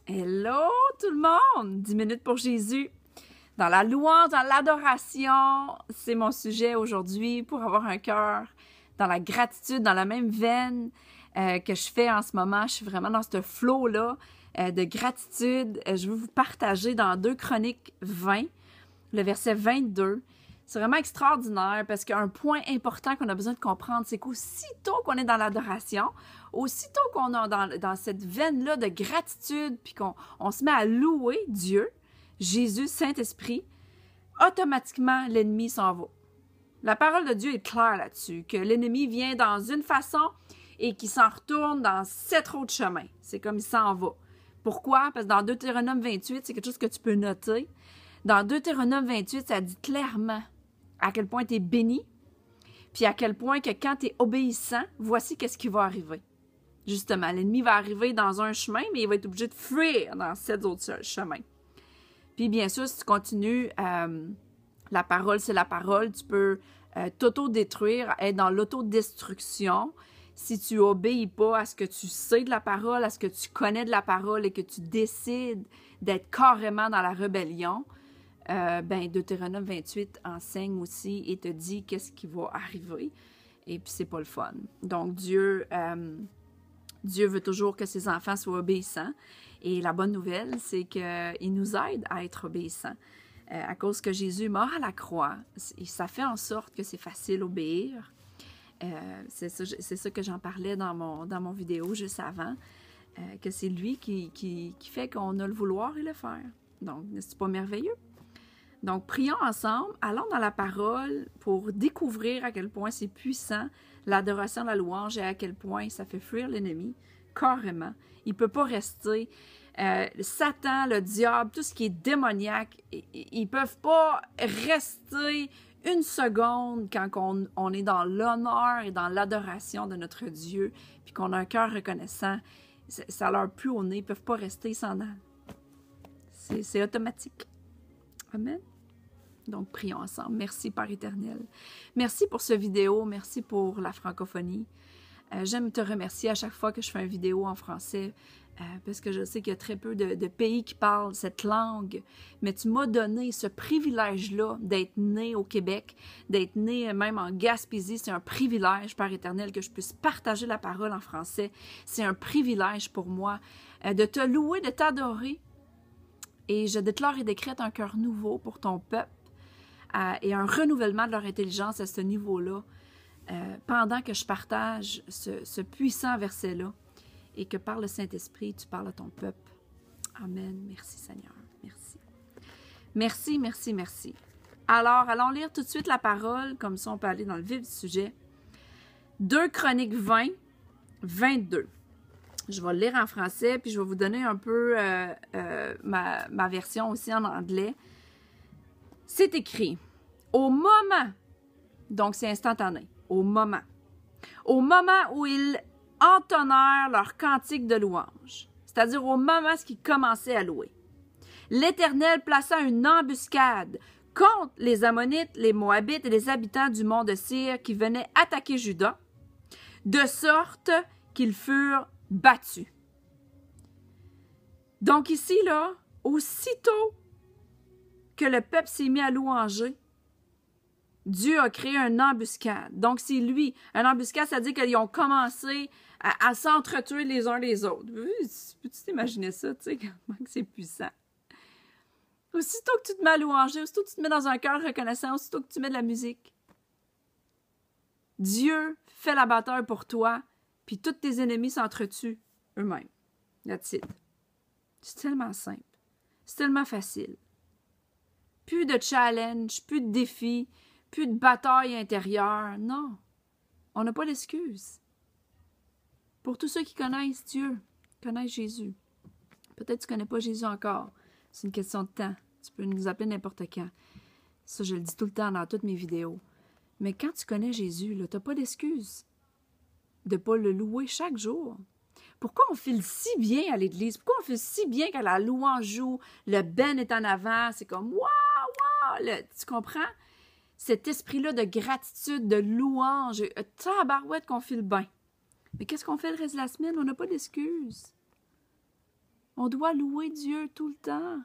Hello tout le monde! 10 minutes pour Jésus. Dans la louange, dans l'adoration, c'est mon sujet aujourd'hui pour avoir un cœur dans la gratitude, dans la même veine que je fais en ce moment. Je suis vraiment dans ce flow-là de gratitude. Je veux vous partager dans 2 Chroniques 20, le verset 22. C'est vraiment extraordinaire parce qu'un point important qu'on a besoin de comprendre, c'est qu'aussitôt qu'on est dans l'adoration, aussitôt qu'on est dans cette veine-là de gratitude, puis qu'on se met à louer Dieu, Jésus, Saint-Esprit, automatiquement, l'ennemi s'en va. La parole de Dieu est claire là-dessus, que l'ennemi vient dans une façon et qu'il s'en retourne dans 7 autres chemins. C'est comme il s'en va. Pourquoi? Parce que dans Deutéronome 28, c'est quelque chose que tu peux noter. Dans Deutéronome 28, ça dit clairement à quel point tu es béni, puis à quel point que quand tu es obéissant, voici qu'est-ce qui va arriver. Justement, l'ennemi va arriver dans un chemin, mais il va être obligé de fuir dans 7 autres chemins. Puis bien sûr, si tu continues, la parole, c'est la parole, tu peux t'auto-détruire, être dans l'autodestruction si tu obéis pas à ce que tu sais de la parole, à ce que tu connais de la parole et que tu décides d'être carrément dans la rébellion. Deutéronome 28 enseigne aussi et te dit qu'est-ce qui va arriver. Et puis, c'est pas le fun. Donc, Dieu veut toujours que ses enfants soient obéissants. Et la bonne nouvelle, c'est qu'il nous aide à être obéissants. À cause que Jésus mort à la croix, ça fait en sorte que c'est facile d'obéir. C'est ça que j'en parlais dans mon vidéo juste avant, que c'est lui qui fait qu'on a le vouloir et le faire. Donc, n'est-ce pas merveilleux? Donc, prions ensemble, allons dans la parole pour découvrir à quel point c'est puissant, l'adoration, la louange, et à quel point ça fait fuir l'ennemi, carrément. Il ne peut pas rester. Satan, le diable, tout ce qui est démoniaque, ils ne peuvent pas rester une seconde quand on est dans l'honneur et dans l'adoration de notre Dieu, puis qu'on a un cœur reconnaissant. Ça leur pue au nez, ils ne peuvent pas rester sans âme. C'est automatique. Amen. Donc, prions ensemble. Merci, Père éternel. Merci pour cette vidéo. Merci pour la francophonie. J'aime te remercier à chaque fois que je fais une vidéo en français parce que je sais qu'il y a très peu de pays qui parlent cette langue. Mais tu m'as donné ce privilège-là d'être né au Québec, d'être né même en Gaspésie. C'est un privilège, Père éternel, que je puisse partager la parole en français. C'est un privilège pour moi de te louer, de t'adorer. Et je déclare et décrète un cœur nouveau pour ton peuple et un renouvellement de leur intelligence à ce niveau-là pendant que je partage ce puissant verset-là et que par le Saint-Esprit, tu parles à ton peuple. Amen. Merci Seigneur. Merci. Merci, merci, merci. Alors, allons lire tout de suite la parole, comme ça on peut aller dans le vif du sujet. 2 Chroniques 20, 22. Je vais le lire en français, puis je vais vous donner un peu ma version aussi en anglais. C'est écrit, au moment, donc c'est instantané, au moment où ils entonnèrent leur cantique de louange, c'est-à-dire au moment où ils commençaient à louer, l'Éternel plaça une embuscade contre les Ammonites, les Moabites et les habitants du mont de Sir qui venaient attaquer Juda, de sorte qu'ils furent battus. Donc ici, là, aussitôt que le peuple s'est mis à louanger, Dieu a créé une embuscade. Donc c'est lui. Une embuscade, ça veut dire qu'ils ont commencé à s'entretuer les uns les autres. Peux-tu t'imaginer ça, tu sais, comment c'est puissant? Aussitôt que tu te mets à louanger, aussitôt que tu te mets dans un cœur reconnaissant, aussitôt que tu mets de la musique, Dieu fait la bataille pour toi, puis tous tes ennemis s'entretuent eux-mêmes. That's it. C'est tellement simple. C'est tellement facile. Plus de challenge, plus de défis, plus de bataille intérieure. Non. On n'a pas d'excuse. Pour tous ceux qui connaissent Dieu, connaissent Jésus. Peut-être que tu ne connais pas Jésus encore. C'est une question de temps. Tu peux nous appeler n'importe quand. Ça, je le dis tout le temps dans toutes mes vidéos. Mais quand tu connais Jésus, tu n'as pas d'excuse de ne pas le louer chaque jour. Pourquoi on file si bien à l'église? Pourquoi on file si bien quand la louange joue, le ben est en avant, c'est comme « wow, wow ». Tu comprends? Cet esprit-là de gratitude, de louange, tabarouette qu'on file bien. Mais qu'est-ce qu'on fait le reste de la semaine? On n'a pas d'excuses. On doit louer Dieu tout le temps.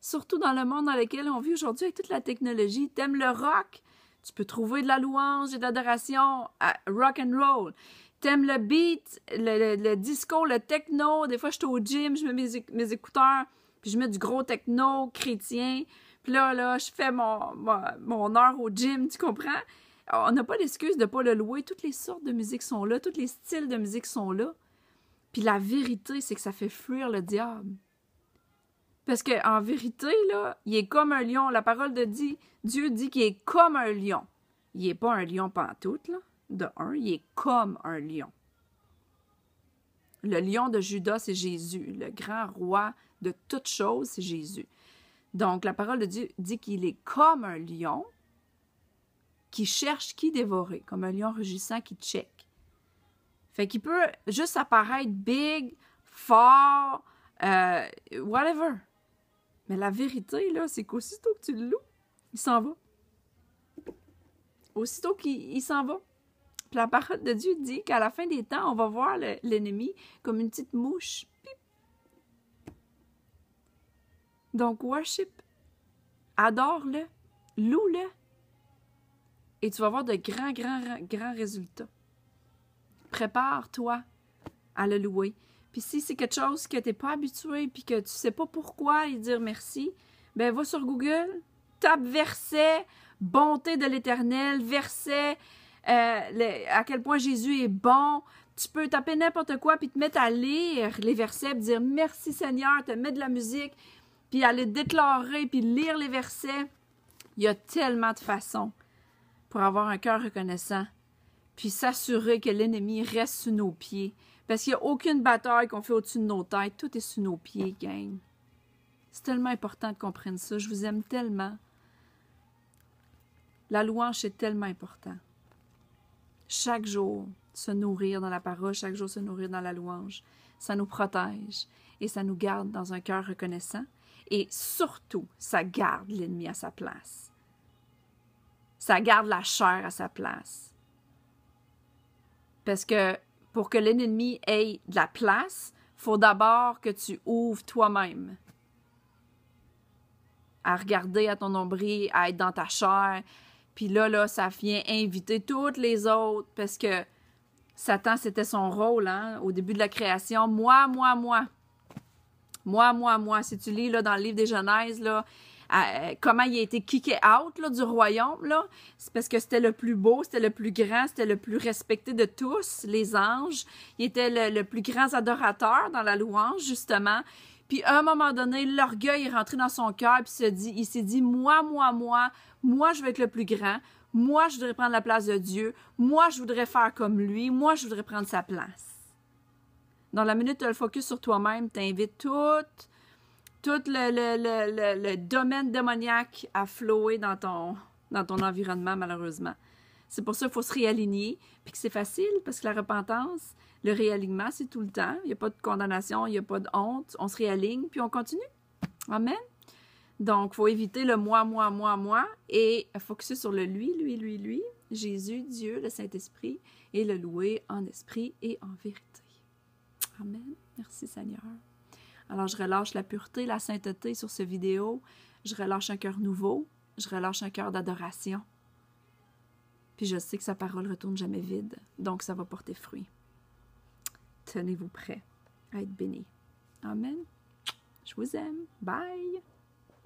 Surtout dans le monde dans lequel on vit aujourd'hui avec toute la technologie. T'aimes le rock? Tu peux trouver de la louange et de l'adoration à rock and roll. T'aimes le beat, le disco, le techno. Des fois, je suis au gym, je mets mes écouteurs, puis je mets du gros techno chrétien. Puis là, je fais mon heure au gym, tu comprends? On n'a pas l'excuse de ne pas le louer. Toutes les sortes de musique sont là, tous les styles de musique sont là. Puis la vérité, c'est que ça fait fuir le diable. Parce qu'en vérité, là, il est comme un lion. La parole de Dieu dit qu'il est comme un lion. Il n'est pas un lion pantoute, là. De un, il est comme un lion. Le lion de Juda, c'est Jésus. Le grand roi de toutes choses, c'est Jésus. Donc, la parole de Dieu dit qu'il est comme un lion qui cherche qui dévorer, comme un lion rugissant qui check. Fait qu'il peut juste apparaître big, fort, whatever. Mais la vérité, là, c'est qu'aussitôt que tu le loues, il s'en va. Aussitôt qu'il s'en va. Puis la parole de Dieu dit qu'à la fin des temps, on va voir l'ennemi comme une petite mouche. Pip. Donc, worship. Adore-le. Loue-le. Et tu vas voir de grands résultats. Prépare-toi à le louer. Puis si c'est quelque chose que tu n'es pas habitué puis que tu ne sais pas pourquoi y dire merci, ben va sur Google, tape verset, bonté de l'Éternel, verset, à quel point Jésus est bon. Tu peux taper n'importe quoi puis te mettre à lire les versets puis dire merci Seigneur, te mettre de la musique puis aller déclarer puis lire les versets. Il y a tellement de façons pour avoir un cœur reconnaissant puis s'assurer que l'ennemi reste sous nos pieds. Parce qu'il n'y a aucune bataille qu'on fait au-dessus de nos têtes. Tout est sous nos pieds, gang. C'est tellement important de comprendre ça. Je vous aime tellement. La louange, c'est tellement important. Chaque jour, se nourrir dans la parole, chaque jour se nourrir dans la louange, ça nous protège et ça nous garde dans un cœur reconnaissant. Et surtout, ça garde l'ennemi à sa place. Ça garde la chair à sa place. Parce que pour que l'ennemi ait de la place, il faut d'abord que tu ouvres toi-même à regarder à ton nombril, à être dans ta chair. Puis là, ça vient inviter toutes les autres parce que Satan, c'était son rôle, hein, au début de la création. Moi. Si tu lis là, dans le livre des Genèses, là, comment il a été kické out là, du royaume, là, c'est parce que c'était le plus beau, c'était le plus grand, c'était le plus respecté de tous, les anges. Il était le plus grand adorateur dans la louange, justement. Puis à un moment donné, l'orgueil est rentré dans son cœur, puis il s'est dit, moi, je veux être le plus grand. Moi, je voudrais prendre la place de Dieu. Moi, je voudrais faire comme lui. Moi, je voudrais prendre sa place. Dans la minute, tu as le focus sur toi-même, tu invites tout le domaine démoniaque à flower dans ton environnement, malheureusement. C'est pour ça qu'il faut se réaligner, puis que c'est facile, parce que la repentance, le réalignement, c'est tout le temps. Il n'y a pas de condamnation, il n'y a pas de honte. On se réaligne, puis on continue. Amen. Donc, il faut éviter le moi, et focuser sur le lui, Jésus, Dieu, le Saint-Esprit, et le louer en esprit et en vérité. Amen. Merci Seigneur. Alors, je relâche la pureté, la sainteté sur cette vidéo. Je relâche un cœur nouveau. Je relâche un cœur d'adoration. Puis je sais que sa parole ne retourne jamais vide. Donc, ça va porter fruit. Tenez-vous prêts à être bénis. Amen. Je vous aime. Bye.